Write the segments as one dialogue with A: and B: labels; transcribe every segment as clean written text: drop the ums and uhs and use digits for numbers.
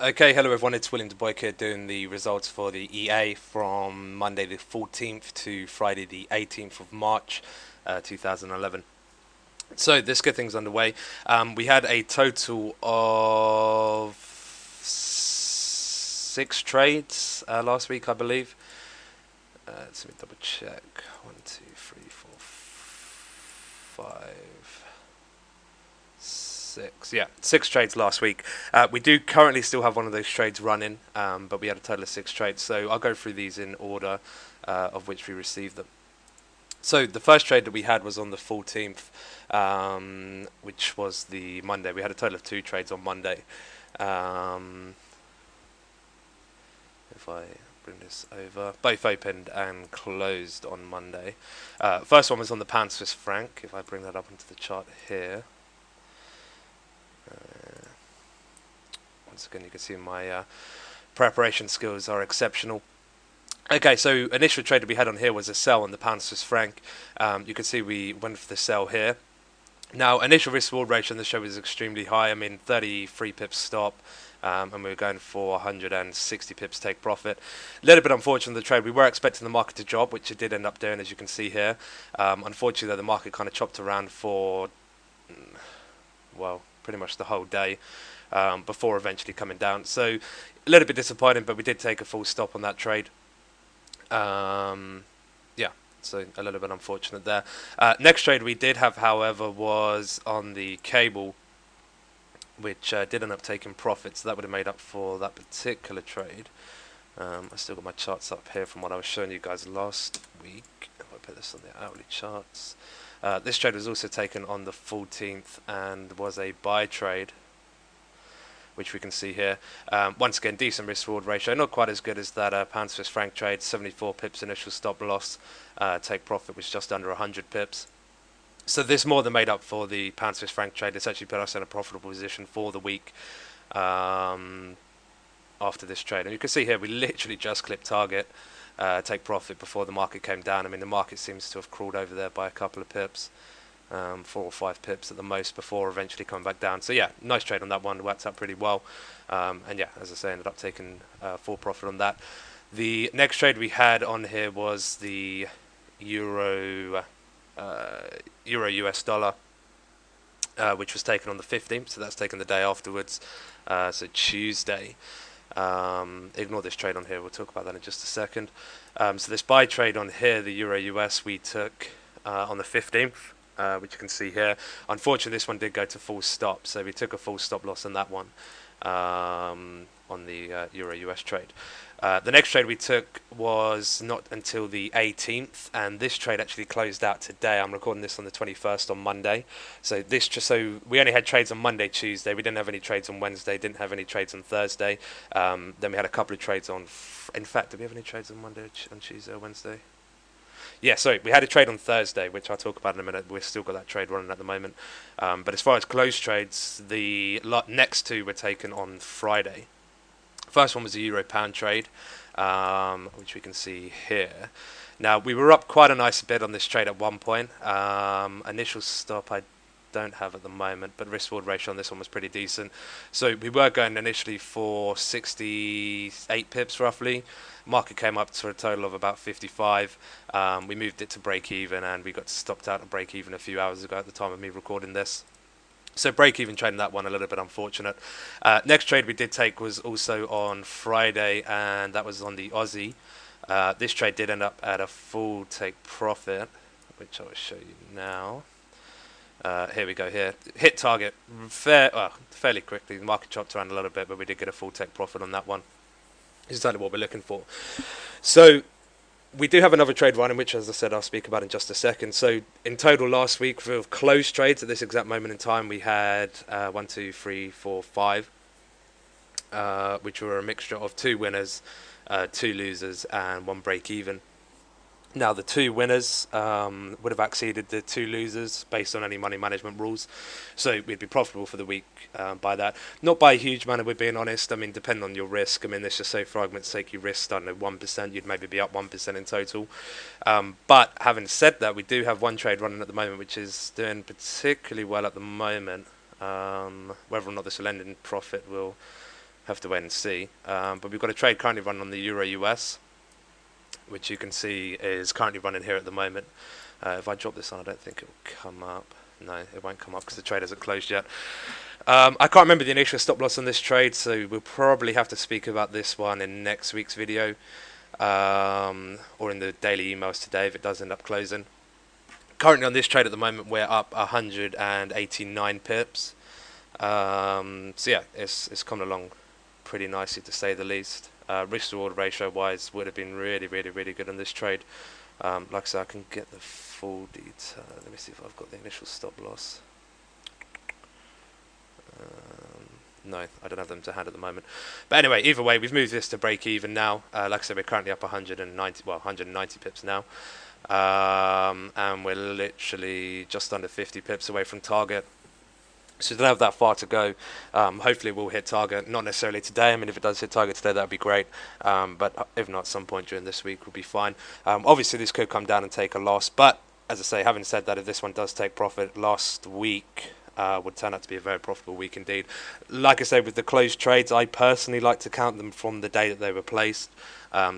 A: Okay, hello everyone, it's William DeBoyke here doing the results for the EA from Monday the 14th to Friday the 18th of March 2011. So let's get things underway. We had a total of six trades last week, I believe. Let me double check. 1, 2, 3, 4, 5, 6. Yeah, six trades last week. We do currently still have one of those trades running, but we had a total of six trades. So I'll go through these in order of which we received them. So the first trade that we had was on the 14th, which was the Monday. We had a total of two trades on Monday. If I bring this over, both opened and closed on Monday. First one was on the pound Swiss franc. If I bring that up into the chart here. Once again, you can see my preparation skills are exceptional. Okay, so initial trade that we had on here was a sell on the pound Swiss franc. You can see we went for the sell here. Now, initial risk reward ratio on the show was extremely high. I mean, 33 pips stop, and we were going for 160 pips take profit. A little bit unfortunate the trade. We were expecting the market to drop, which it did end up doing, as you can see here. Unfortunately, though, the market kind of chopped around for, well, pretty much the whole day before eventually coming down. So, a little bit disappointing, but we did take a full stop on that trade. Yeah, so a little bit unfortunate there. Next trade we did have, however, was on the cable, which did end up taking profit, so that would have made up for that particular trade. I still got my charts up here from what I was showing you guys last week. If I put this on the hourly charts. This trade was also taken on the 14th and was a buy trade, which we can see here. Once again, decent risk reward ratio, not quite as good as that pound Swiss franc trade. 74 pips initial stop loss, take profit was just under 100 pips. So this more than made up for the pound Swiss franc trade. It's actually put us in a profitable position for the week after this trade. And you can see here we literally just clipped target, take profit before the market came down. I mean, the market seems to have crawled over there by a couple of pips. 4 or 5 pips at the most before eventually coming back down. So yeah, nice trade on that one, worked out pretty well. And yeah, as I say, ended up taking full profit on that. The next trade we had on here was the Euro US dollar, which was taken on the 15th, so that's taken the day afterwards, so Tuesday. Ignore this trade on here, we'll talk about that in just a second. So this buy trade on here, the Euro US, we took on the 15th. Which you can see here. Unfortunately, this one did go to full stop, so we took a full stop loss on that one on the Euro US trade. The next trade we took was not until the 18th, and this trade actually closed out today. I'm recording this on the 21st on Monday. So we only had trades on Monday, Tuesday. We didn't have any trades on Wednesday. Didn't have any trades on Thursday. Then we had a couple of trades on. In fact, did we have any trades on Monday, on Tuesday, or Wednesday? Yeah, sorry, we had a trade on Thursday, which I'll talk about in a minute. We've still got that trade running at the moment. But as far as closed trades, the next two were taken on Friday. First one was a Euro-Pound trade, which we can see here. Now, we were up quite a nice bit on this trade at one point. Initial stop I don't have at the moment, but risk-reward ratio on this one was pretty decent. So we were going initially for 68 pips roughly. Market came up to a total of about 55. We moved it to break even, and we got stopped out at break even a few hours ago at the time of me recording this. So break even trading that one, a little bit unfortunate. Next trade we did take was also on Friday, and that was on the Aussie. This trade did end up at a full take profit, which I will show you now. Here we go here. Hit target fairly quickly. The market chopped around a little bit, but we did get a full take profit on that one. Exactly what we're looking for. So we do have another trade running, which, as I said, I'll speak about in just a second. So in total last week for closed trades at this exact moment in time, we had 1, 2, 3, 4, 5, which were a mixture of 2 winners, 2 losers, and 1 break even. Now, the 2 winners would have exceeded the 2 losers based on any money management rules. So we'd be profitable for the week by that. Not by a huge manner, we're being honest. I mean, depending on your risk. I mean, let's just say, for argument's sake, you risked, I don't know, 1%. You'd maybe be up 1% in total. But having said that, we do have one trade running at the moment, which is doing particularly well at the moment. Whether or not this will end in profit, we'll have to wait and see. But we've got a trade currently running on the Euro US, which you can see is currently running here at the moment. If I drop this on, I don't think it will come up. No, it won't come up because the trade hasn't closed yet. I can't remember the initial stop loss on this trade, so we'll probably have to speak about this one in next week's video, or in the daily emails today if it does end up closing. Currently on this trade at the moment, we're up 189 pips. So yeah, it's coming along pretty nicely, to say the least. Risk to reward ratio wise would have been really good on this trade. Like I said, I can get the full detail. Let me see if I've got the initial stop loss. No, I don't have them to hand at the moment. But anyway, either way, we've moved this to break even now. Like I said, we're currently up 190 pips now. And we're literally just under 50 pips away from target. So we don't have that far to go. Hopefully we'll hit target, not necessarily today. I mean, if it does hit target today, that would be great. But if not, at some point during this week, we'll be fine. Obviously, this could come down and take a loss. But as I say, having said that, if this one does take profit, last week would turn out to be a very profitable week indeed. Like I said, with the closed trades, I personally like to count them from the day that they were placed.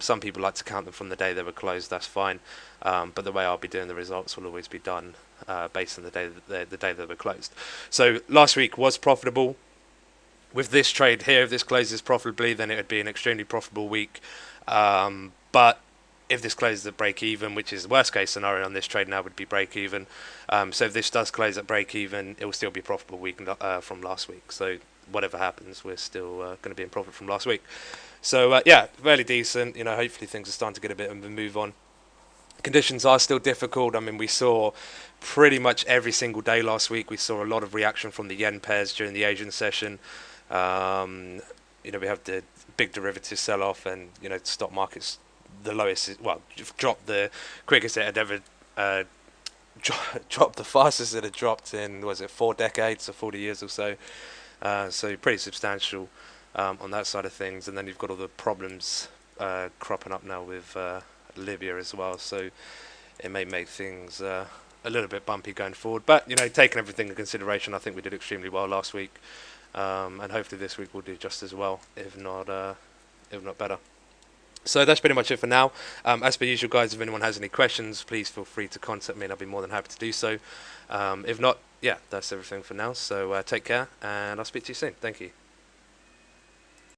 A: Some people like to count them from the day they were closed. That's fine. But the way I'll be doing the results will always be done based on the day that they were closed. So last week was profitable. With this trade here, if this closes profitably, then it would be an extremely profitable week. But if this closes at break even, which is the worst case scenario on this trade now, would be break even. So if this does close at break even, it will still be a profitable week from last week. So whatever happens, we're still going to be in profit from last week. So yeah, fairly decent. You know, hopefully things are starting to get a bit of a move on. Conditions are still difficult. I mean, we saw pretty much every single day last week. We saw a lot of reaction from the yen pairs during the Asian session. You know, we have the big derivative sell-off, and you know, stock markets the lowest, well, dropped the quickest it had ever dropped, the fastest it had dropped in, was it 4 decades or 40 years or so. So pretty substantial on that side of things. And then you've got all the problems cropping up now with Libya as well, so it may make things a little bit bumpy going forward. But you know, taking everything into consideration, I think we did extremely well last week, and hopefully this week we'll do just as well, if not better. So that's pretty much it for now. As per usual, guys, if anyone has any questions, please feel free to contact me, and I'll be more than happy to do so. If not, yeah, that's everything for now. So take care, and I'll speak to you soon. Thank you.